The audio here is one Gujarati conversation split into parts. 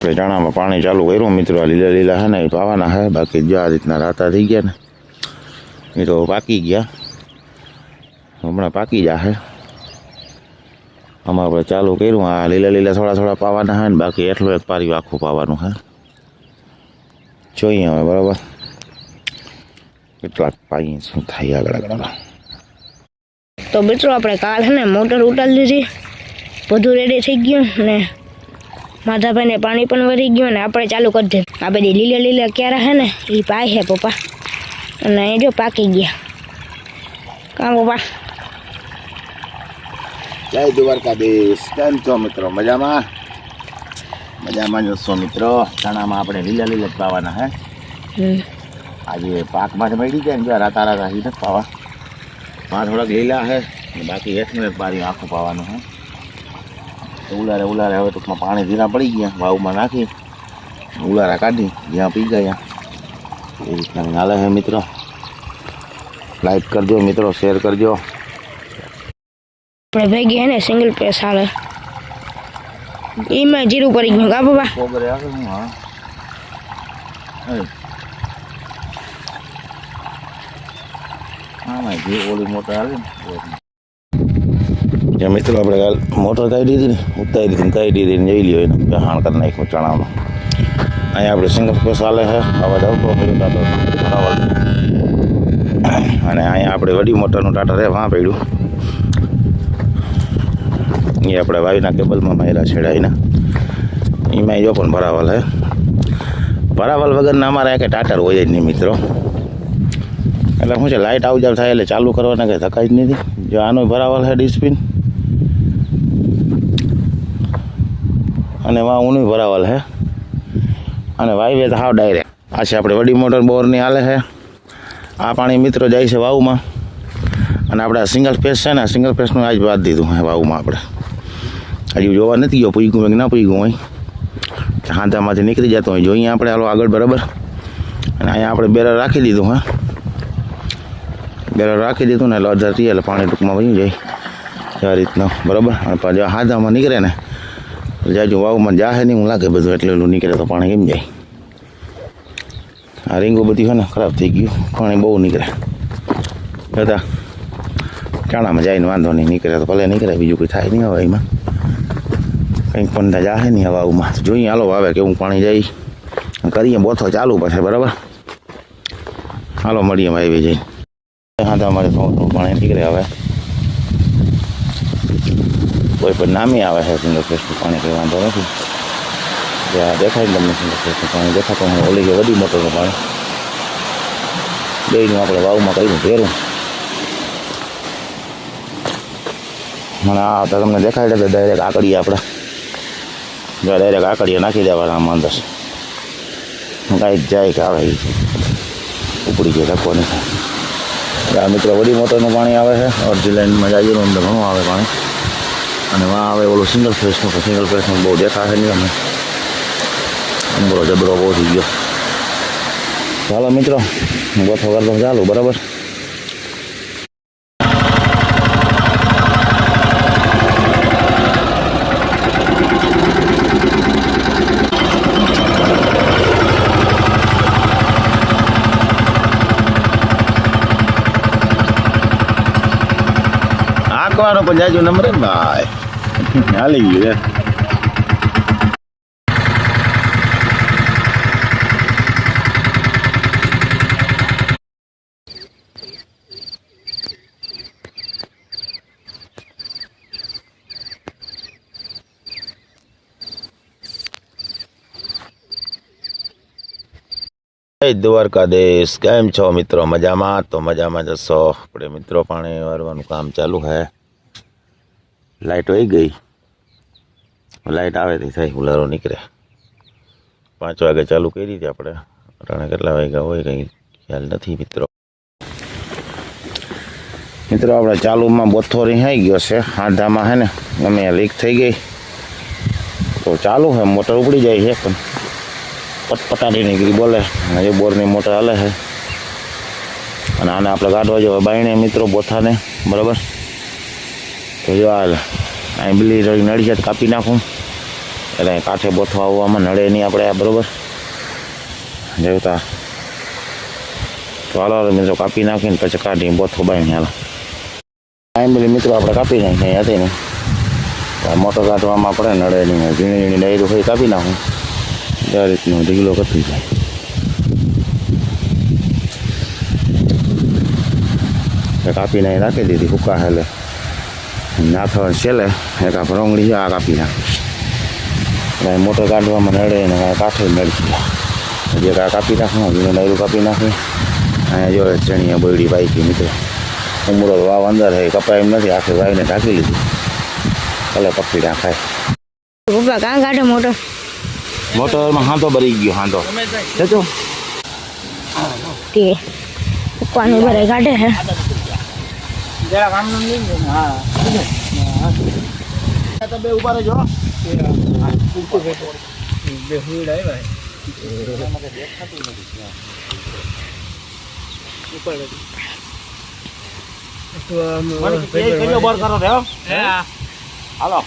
चना में पानी चालू करूँ मित्रों, लीला लीला है ना पावाना है। बाकी जो आ रीतना राता थी गया ने ये तो पाकी गया, हमणा पाकी जाए। हम आप चालू करूँ आ लीला लीला थोड़ा थोड़ा पावाना है, बाकी एटलो एक पारी आखू पावानु है। જોઈએ હવે બરાબર કેટલાક પાઈ શું થાય આગળ આગળ। તો મિત્રો આપણે કાલ છે ને મોટર ઉતારી લીધી, બધું રેડી થઈ ગયું ને માધાભાઈને પાણી પણ વરી ગયું ને આપણે ચાલુ કરી દે। આ બધી લીલા લીલા ક્યારા છે ને એ પાય છે પપ્પા, અને એ જો પાકી ગયા કામ પપ્પા। જય દ્વારકાધીશ, કેમ છો મિત્રો? મજામાં મજામાં જ છો મિત્રો। ચણામાં આપણે લીલા લીલા જ પાવાના હે। આજે પાકમાં મળી જાય ને જો રાતા રાતા હી નથી પાવા, માં થોડાક લીલા હે, બાકી હેઠનું એક બારી આખું પાવાનું હે। ઉલારે ઉલારે હવે ટૂંકમાં પાણી ધીરા પડી ગયા, વાવમાં નાખી ઉલારા કાઢી જ્યાં પી ગયા એ રીતના હાલે હે મિત્રો। લાઈક કરજો મિત્રો, શેર કરજો। આપણે ભેગી હે ને સિંગલ પેસ હાલે, એમાં જીરું પડી ગયું કા પપ્પા? કોબરે આવે હું હા હા જે ઓલી મોટર આવે ને મિત્રો, આપણે કાલ મોટર કાઢી દીધી ને ઉતારી દીધી કાઢી દીધી જઈ લ્યો એને હાણ કરી નાખ્યું ચણામાં। અહીંયા આપણે સિંગલ પેસ હાલે છે, અવાજ આવતો બરાબર। અને અહીંયા આપણે વડી મોટરનું ટાટર રહે વાં પડ્યું, એ આપણે વાયુના કેબલમાં માર્યા છેડાઈને એમાં જો પણ ભરાવલ હે। ભરાવલ વગરના અમારે કંઈ ટાટર હોય જ નહીં મિત્રો, એટલે શું છે લાઇટ આવ જાવ થાય એટલે ચાલુ કરવાના કંઈ ધક્કા જ નથી। જો આનો ભરાવલ છે ડિસ્પિન, અને વાં ઊનું ભરાવલ છે, અને વાયવે તો હાવ ડાયરેક્ટ આ છે આપણે વડી મોટર બોરની હાલે છે। આ પાણી મિત્રો જાય છે વાવમાં, અને આપણે સિંગલ ફેસ છે ને સિંગલ ફેસનું આજ બાદ દીધું હે વાવમાં। આપણે હજી જોવા નથી ગયો પૂગ્યું કે ના પૂગ્યું હોય, હાંધામાંથી નીકળી જતો હોય જોઈએ આપણે હાલો આગળ બરાબર। અને અહીંયા આપણે બેરર રાખી દીધું હે, બેરર રાખી દીધું ને એટલે અડધા એટલે પાણી ટૂંકમાં વહી જાય આ રીતના બરાબર। અને પાછું હાંધામાં નીકળે ને જાજુ વાવમાં જાહે નહીં હું લાગે બધું, એટલે એટલું નીકળે તો પાણી કેમ જાય। આ રીંગો બધી હોય ને ખરાબ થઈ ગયું, પાણી બહુ નીકળે બધા ચાણામાં જાય ને વાંધો નહીં, નીકળે તો ભલે નીકળે, બીજું કંઈ થાય નહીં હવે એમાં કંઈક પણ જાહે નહીં હવામાં। તો જોઈએ હાલો આવે કેવું પાણી જાય, કરીએ બોથો ચાલુ પછી બરાબર। હાલો મળીએ આવી જઈને હા અમારે થોડું પાણી નીકળે હવે, કોઈ પણ નામી આવે છે સિંગલ ફેસનું પાણી, કંઈ વાંધો નથી। જ્યાં દેખાય ને તમને સિંગલ ફેસનું પાણી દેખાતો હું ઓલી કે વડી મોટરનું પાણી બેયનું આપણે વાવમાં કર્યું ભેરું, મને આ તો તમને દેખાય છે ડાયરેક્ટ આકડીએ આપણે જો ડાયરેક્ટ આકડીએ નાખી દેવાના આમ અંદર, કાંઈક જાય કે આવે ઉપડી જાય ધક્કો નહીં થાય। આ મિત્રો વડી મોટરનું પાણી આવે છે, અડધી લાઈનમાં જાજુનું અંદર ઘણું આવે પાણી, અને વાં આવે ઓલું સિંગલ ફેસનું બહુ દેખાશે નહીં અમે, અંબરો જબરો બહુ થઈ ગયો। ચાલો મિત્રો ગોઠો કરતો ચાલુ બરાબર। આંકવાનો પણ જાજુ નંબર ને ભાઈ હાલી ગયું જય દ્વારકાધીશ, કેમ છો મિત્રો? મજામાં? તો મજામાં જશો આપણે મિત્રો। પાણી વારવાનું કામ ચાલુ છે, લાઇટ વહી ગઈ, લાઇટ આવે તે થાય ઉલારો નીકળે। 5 વાગે ચાલુ કરી હતી આપણે, અટાણે કેટલા વાગ્યા હોય કંઈ ખ્યાલ નથી મિત્રો। આપણે ચાલુમાં બોથો રિહાઈ ગયો છે, હાંધામાં છે ને ગમે લીક થઈ ગઈ તો ચાલુ છે, મોટર ઉપડી જાય છે પણ પટપટાટી નીકળી બોલે, અને એ બોરની મોટર હાલે છે। અને આને આપણે કાઢવા જો બાયણે મિત્રો બોથાને બરાબર। તો જો હાલ અહીં બિલ્લી નડી જાય કાપી નાખું, એટલે અહીં કાંઠે બોથવા આવવામાં નડે નહીં આપણે આ બરાબર જેવતા તો હાલો મિત્રો કાપી નાખીને પછી કાઢીને બોથો બાઈને હાલો ફાઇનલી મિત્રો આપણે કાપી નાખીએ અહીં હતી ને મોટર કાઢવામાં આપણે નડે નહીં ઝીણી ઝીણી ડાયરું હોય કાપી નાખું આ રીતનું ઢીગલો કરતી જાય કાપીને અહીં રાખી દીધી હુકા હેલે નાથવા છેલ્લે એક આ ભરંગળી આ કાપી નાખી મોટર કાઢવામાં નડે ને કાંઠે નડતી જે કાપી નાખું ઝીણું ડાયરું કાપી નાખી અહીંયા જો ચણીયા બોયડી બાઈકી મિત્રો ઉમરો વાવ અંદર છે કપાય એમ નથી આખી વાવીને ઢાંકી લીધી ભલે પકડી નાખાય પપ્પા કાં કાઢે મોટર મોટરમાં હાંધો ભરી ગયો હાંધો જજો તે પપ્પાનું ભરાઈ કાઢે છે બે ઉભા રહેજો હાલો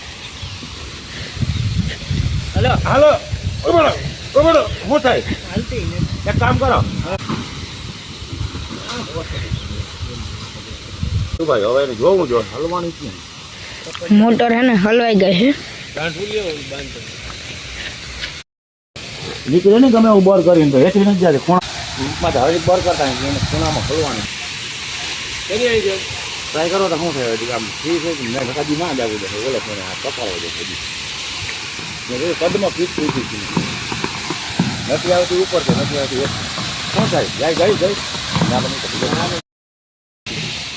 હાલો શું થાય એક કામ કરો શું ભાઈ હવે એને જોવું જો હલવાની છે મોટર હે ને હલવાઈ ગઈ છે નીકળે ને ગમે એવું બર કરીને તો હેઠી નથી જતી ખૂણામાં હવે બર કરતા એને ખૂણામાં ખોલવાની ટ્રાય કરો તો શું થાય આમ ફ્રી છે મેં કદી ના જાવું દે ઓલે મને આ કપાળો દે બધી કદમાં ફીટ થઈ ગઈ નથી આવતી ઉપર તો નથી આવતી શું થાય જાય ગઈ ના બની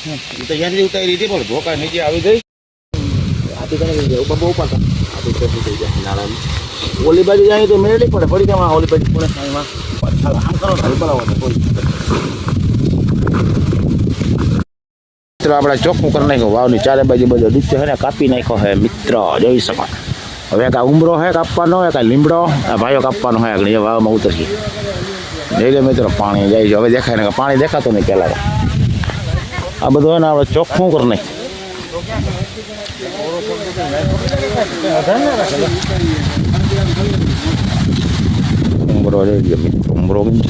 તો ત્યાંથી ઉતારી હતી પણ ધોકા નીચે આવી ગઈ આથી ગણી જાય બબો ઉપાડતા આથી ચડી થઈ જાય નાળાની ઓલી બાજુ જાય તો મેળવી પડે પડી જવા ઓલી બાજુ પુણે સાઈમાં આમ કરો હલપલાવો કોઈ મિત્રો આપણે ચોખ્ખું કરી નાખ્યું વાવની ચારે બાજુ બધો નીચે છે ને કાપી નાખ્યો હે મિત્ર જોઈ શકો હવે કાં ઉમરો હે કાપવાનો હે કાં લીમડો આ ભાઈઓ કાપવાનો હોય આગળ વાવમાં ઉતરીએ જઈ લે મિત્રો પાણી જાય છે હવે દેખાય ને પાણી દેખાતું નહીં પહેલાં આ બધું હોય ને આપણે ચોખ્ખું કરી નાખ્યું ઉમરો જઈ ગયો મિત્રો ઉમરો કેમ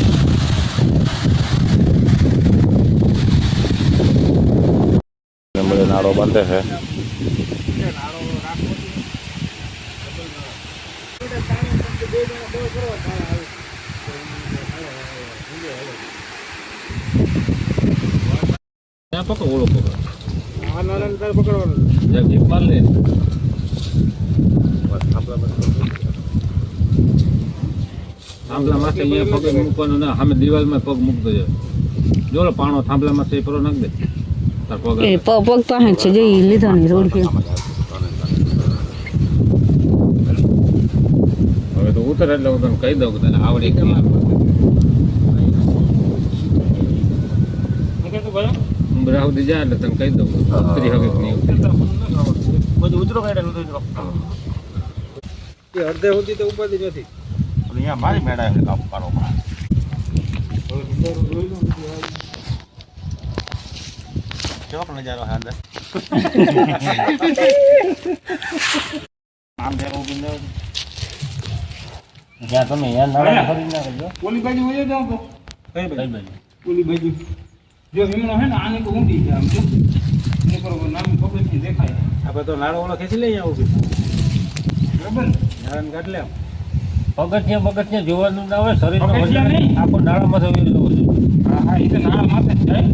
છે નાળો બાંધે છે પકડો ઓલો પકડો આ નારાયણ તાર પકડવાનું જબ જીપ માર લે થાંભલા માથે અહીંયા પગ મૂકવાનો ના સામે દિવાલમાં પગ મૂકતો જાય જો પાણો થાંભલા માથે પરો નાખ દે તાર પગ પગ પાસે છે જે લીધો ને રોડ કે હવે તો ઉતર એટલે હું તને કહી દઉં કે તને આવડે કેમ ઉમરા સુધી જાય એટલે તને કહી દઉં ઉતરી હવે નહીં બધું ઉતરો કાઢે ઉતરો એ અડધે સુધી તો ઉપાધી નથી અહીંયા મારી મેળા છે કાપવાનો કેવો નજારો છે અંદર આમ જેવું બિંદુ જ્યાં તમે યાર નાળા ફરી ના કરજો ઓલી બાજુ હોય જાવ તો કઈ બાજુ ઓલી બાજુ જો હિમણો હે ને આની તો ઊંડી છે આમ જો ને બરોબર નામ પગથી દેખાય આપણે તો નાળો ઓલો ખેંચી લઈએ આવું બરાબર નાળાને કાઢ લે પગથિયા જોવાનું ના હોય શરીર પગથિયા નહીં. આખો નાળામાં થયું હા એ તો નાળા માથે જ જાય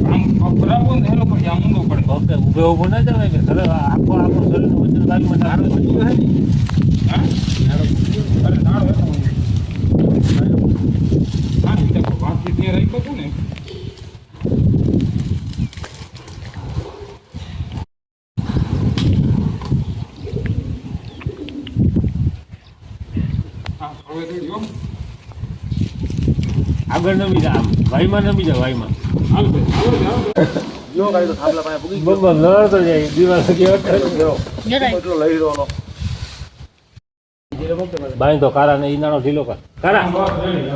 આમ પગ બરાબર ને એનો પછી આમ ઊંડો પડે પગ ઊભો ના જવાય કે શરીર આખો શરીરનું વજન બાજુમાં નાળો બધું હે ને હા નાળો અરે નાળો હે હા એ તો વાતચીત ને રહી ગયું ને આગળ નમી જા આમ વાયમાં નમી જા વાયમાં જો ગાડી તો થાંભલા પાસે પૂગી બરોબર લડતો જાય દિવાલ ગયો એટલો લઈ રહ્યો બાઈ તો કારા ને ઈનાનો ઢીલો કર કારા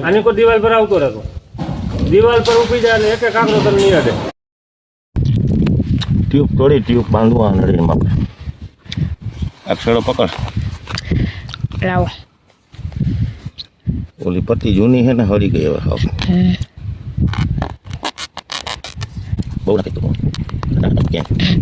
આની કોઈ દિવાલ પર આવતો રહેતો દિવાલ પર ઊભી જાય એટલે એક એક આંકડો તને નહીં અડે ટ્યુબ તોડી ટ્યુબ બાંધવા નડીમાં આપણે અક્ષરો પકડ લાવો ઓલી પટ્ટી જૂની છે ને હળી ગઈ હવે હાવ. બહુ નથી તો ક્યાં